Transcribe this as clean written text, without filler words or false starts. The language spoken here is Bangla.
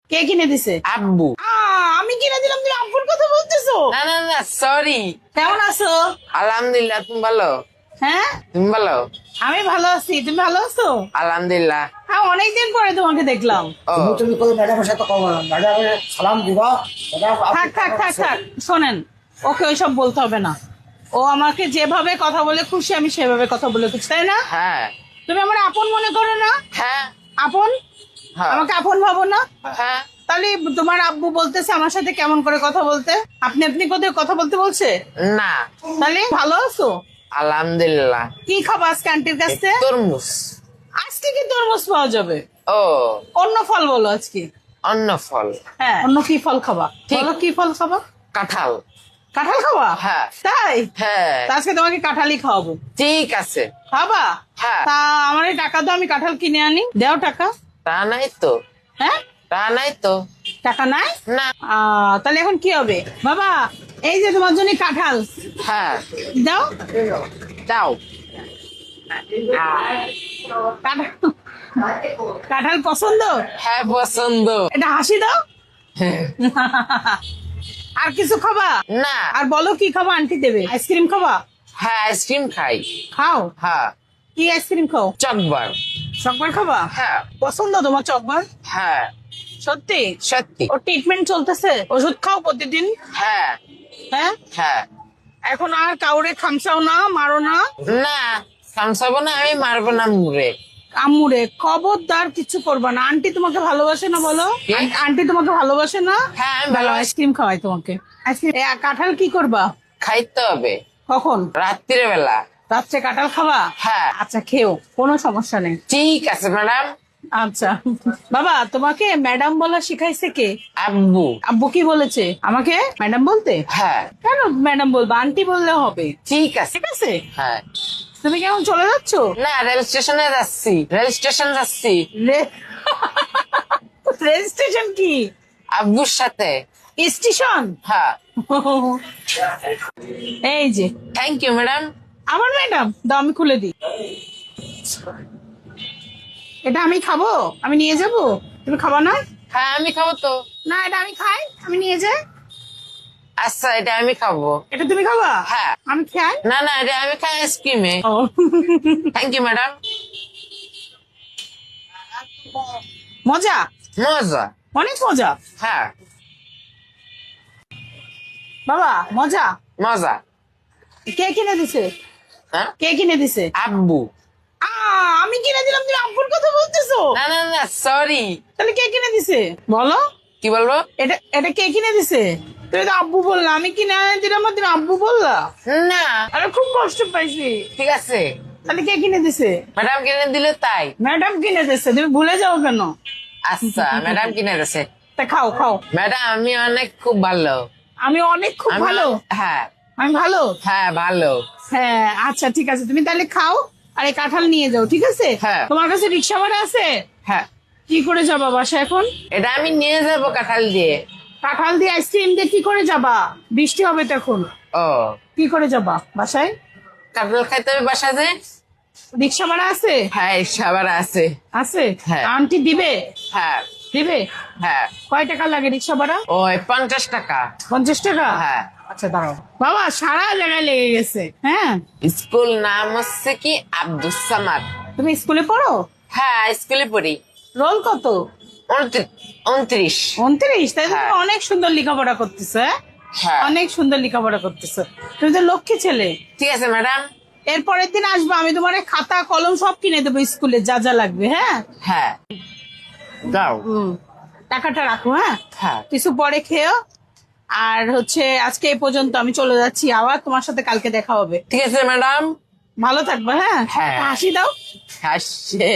কে কিনে দিছে? আব্বু। আমি কিনে দিলাম, তুমি আব্বুর কথা বলতেছো? না না না, সরি। কেমন আছো? আলহামদুলিল্লাহ, তুমি ভালো? হ্যাঁ, তুমি ভালো? আমি ভালো আছি, তুমি ভালো আছো? আলহামদুলিল্লাহ। হ্যাঁ, অনেকদিন পরে তোমাকে দেখলাম। ও তুমি কই ম্যাডামের সাথে কথা বলো, ম্যাডামের সালাম দিবা। থাক থাক থাক থাক, শোনেন, ওকে ওইসব বলতে হবে না। ও আমাকে যেভাবে কথা বলে খুশি, আমি সেভাবে কথা বলে খুশি, তাই না? হ্যাঁ তুমি আমার আপন মনে করো না? হ্যাঁ আপন, হ্যাঁ আমাকে আপন ভাবো না? হ্যাঁ। তাহলে তোমার আব্বু বলতেছে আমার সাথে কেমন করে কথা বলতে, আপনি আপনি কোথায় কথা বলতে বলছে? না, তাহলে ভালো আছো? আলহামদুলিল্লাহ। কি খাবো আজকে আন্টির কাছে? তরমুজ। আজকে কি তরমুজ পাওয়া যাবে? ও, অন্য ফল বলো আজকে। অন্য ফল। হ্যাঁ, অন্য কি ফল খাবা? ঠিক। বলো কি ফল খাবা? কাঁঠাল। কাঁঠাল খাবা? হ্যাঁ। তাই? হ্যাঁ, তা আজকে তোমাকে কাঁঠালই খাওয়াবো। ঠিক আছে। খাবা? হ্যাঁ। তা আমার এই টাকা দাও, আমি কাঁঠাল কিনে আনি। দেও টাকা। তা নাই তো, হ্যাঁ, তা নাই তো। টাকা নাই? না। তাহলে এখন কি হবে বাবা? এই যে তোমার জন্য কাঁঠাল, হ্যাঁ, দাও। দাও। কাঁঠাল, কাঁঠাল পছন্দ? হ্যাঁ, পছন্দ। এটা হাসি দাও। আর কিছু খাবা? না। আর বলো কি খাবা, আন্টি দেবে। আইসক্রিম খাবা? হ্যাঁ, আইসক্রিম খাই। খাও। হ্যাঁ। কি আইসক্রিম খাও? চকবার। চকবার খাবা? হ্যাঁ পছন্দ তোমার চকবার? হ্যাঁ, সত্যি? সত্যি। ও ট্রিটমেন্ট চলতেছে, ওষুধ খাও প্রতিদিন? হ্যাঁ হ্যাঁ, হ্যাঁ। এখন আর কাউরে খামসাও না, মারো না? না, সামসাবো না, আমি মারবো না মুড়ে। আম্মুরে খবরদার কিছু করবা না। আন্টি তোমাকে ভালোবাসে না বলো? কে? আন্টি তোমাকে ভালোবাসে না? হ্যাঁ, আমি ভালো ভালোবাসি। আইসক্রিম খাওয়াই তোমাকে। আইসক্রিম, কাঁঠাল কি করবা? খাইতে হবে কখন? রাত্রির বেলা। রাত্রে কাঁঠাল খাবা? হ্যাঁ। আচ্ছা, খেও, কোনো সমস্যা নেই। ঠিক আছে ম্যাডাম। আচ্ছা বাবা, তোমাকে ম্যাডাম বলা শিখাইছে কে? আব্বু। আব্বু কি বলেছে আমাকে ম্যাডাম বলতে? হ্যাঁ, কেন ম্যাডাম বলবো, আন্টি বললেও হবে। ঠিক আছে। ঠিক আছে। হ্যাঁ। তুমি কেমন চলে যাচ্ছ? না, রেল স্টেশনে যাচ্ছি, রেল স্টেশন যাচ্ছি রেল স্টেশন কি? আব্বুর সাথে। স্টেশন? হ্যাঁ। এই যে থ্যাংক ইউ ম্যাডাম। আমার ম্যাডাম, দাও আমি খুলে দিই। এটা আমি খাবো, আমি নিয়ে যাব। তুমি খাবা না? হ্যাঁ, আমি খাবো তো। না, এটা আমি খাই, আমি নিয়ে যাই। আচ্ছা, এটা আমি খাবো। এটা তুমি খাবা? হ্যাঁ। আমি খাই। না না, এটা আমি খাই আইসক্রিমে। ও, থ্যাংক ইউ ম্যাডাম। মজা, মজা। অনেক মজা হ্যাঁ, বাবা, মজা। মজা। কে কিনে দিছে? হ্যাঁ, কে কিনে দিছে? আব্বু। আমি কিনে দিলাম, তুমি আব্বুর কথা বলতেছো? না না না, সরি। তাহলে কে কিনে দিছে বলো? কি বলবো? এটা এটা কে কিনে দিছে? তুমি তো আব্বু বললা, আমি কিনে দিলাম আর তুমি আব্বু বললা। না, আরে খুব কষ্ট পাইছি। ঠিক আছে। তাহলে কে কিনে দিছে? ম্যাডাম কিনে দিলে তাই। ম্যাডাম কিনে দিছে, তুমি ভুলে যাও কেন? আচ্ছা, ম্যাডাম কিনে দিছে। তা খাও খাও। ম্যাডাম, আমি অনেক খুব ভালো। আমি অনেক খুব আমি ভালো। হ্যাঁ আমি ভালো। হ্যাঁ, ভালো। হ্যাঁ, আচ্ছা ঠিক আছে, তুমি তাহলে খাও আর এই কাঁঠাল নিয়ে যাও, ঠিক আছে? হ্যাঁ। তোমার কাছে রিক্সা ভাড়া আছে? হ্যাঁ, কি করে যাবা বাসা এখন? এটা আমি নিয়ে যাবো কাঁঠাল দিয়ে। কাঁঠাল দিয়ে আইসক্রিম দিয়ে কি করে যাবা? বৃষ্টি হবে তখন, ও, কি করে যাবা বাসায়? কাঁঠাল খাইতে হবে বাসাতে। রিক্সা ভাড়া আছে? হ্যাঁ, সবার আছে। আছে? হ্যাঁ। আন্টি দিবে? হ্যাঁ দিবে? হ্যাঁ। কয় টাকা লাগে রিক্সা ভাড়া? ওই 50 টাকা। 50 টাকা? হ্যাঁ। আচ্ছা দাঁড়াও বাবা, সারা জায়গায় লেগে গেছে। হ্যাঁ, স্কুল নাম হচ্ছে কি আব্দুস সামাদ। তুমি স্কুলে পড়ো? হ্যাঁ, স্কুলে পড়ি। রোল কত? 29। 29? তাই তো হ্যাঁ। তুমি অনেক সুন্দর লেখাপড়া করতেছো। হ্যাঁ, হ্যাঁ, অনেক সুন্দর লেখাপড়া করতেছো, তুমি তো লক্ষ্মী ছেলে। ঠিক আছে ম্যাডাম। এর পরের দিন আসবো, আমি তোমার খাতা কলম সব কিনে দেবো স্কুলে যা যা লাগবে। হ্যাঁ, হ্যাঁ, দাও। টাকাটা রাখো। হ্যাঁ, হ্যাঁ, কিছু পরে খেয়েও। আর হচ্ছে আজকে এই পর্যন্ত, আমি চলে যাচ্ছি, আবার তোমার সাথে কালকে দেখা হবে। ঠিক আছে ম্যাডাম। ভালো থাকবে। হ্যাঁ, হ্যাঁ। একটা হাসি দাও। হাসছে।